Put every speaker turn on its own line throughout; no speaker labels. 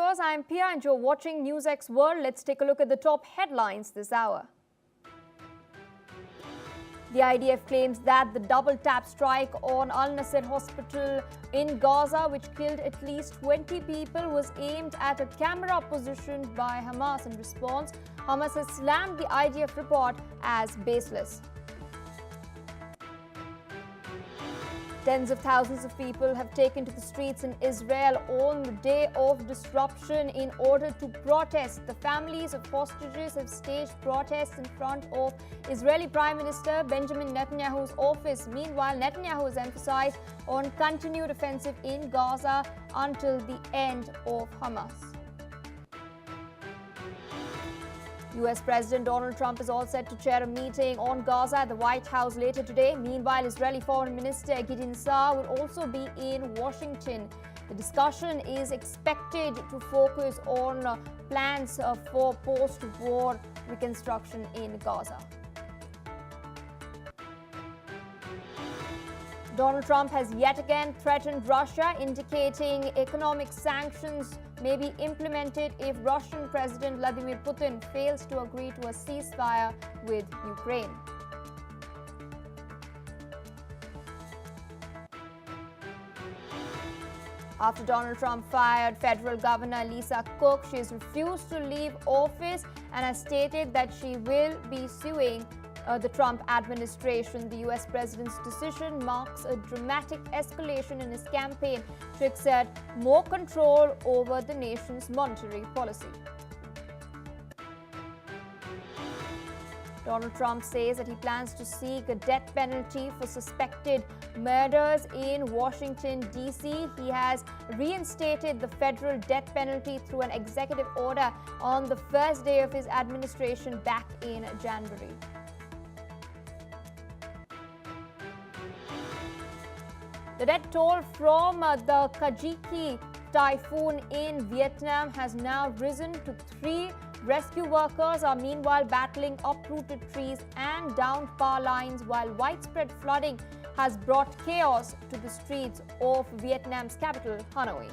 viewers, I am Pia and you're watching NewsX World. Let's take a look at the top headlines this hour. The IDF claims that the double-tap strike on Al-Nasser hospital in Gaza, which killed at least 20 people, was aimed at a camera positioned by Hamas. In response, Hamas has slammed the IDF report as baseless. Tens of thousands of people have taken to the streets in Israel on the day of disruption in order to protest. The families of hostages have staged protests in front of Israeli Prime Minister Benjamin Netanyahu's office. Meanwhile, Netanyahu has emphasized on continued offensive in Gaza until the end of Hamas. US President Donald Trump is all set to chair a meeting on Gaza at the White House later today. Meanwhile, Israeli Foreign Minister Gideon Saar will also be in Washington. The discussion is expected to focus on plans for post-war reconstruction in Gaza. Donald Trump has yet again threatened Russia, indicating economic sanctions may be implemented if Russian President Vladimir Putin fails to agree to a ceasefire with Ukraine. After Donald Trump fired federal Governor Lisa Cook, she has refused to leave office and has stated that she will be suing the Trump administration. The US president's decision marks a dramatic escalation in his campaign to exert more control over the nation's monetary policy. Donald Trump says that he plans to seek a death penalty for suspected murders in Washington, D.C. He has reinstated the federal death penalty through an executive order on the first day of his administration back in January. The death toll from the Kajiki typhoon in Vietnam has now risen to 3. Rescue workers are meanwhile battling uprooted trees and downed power lines, while widespread flooding has brought chaos to the streets of Vietnam's capital, Hanoi.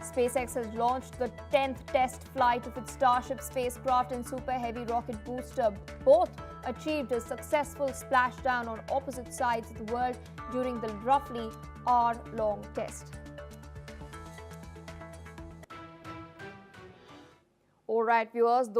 SpaceX has launched the 10th test flight of its Starship spacecraft and Super Heavy rocket booster. Both achieved a successful splashdown on opposite sides of the world during the roughly hour-long test. All right, viewers, those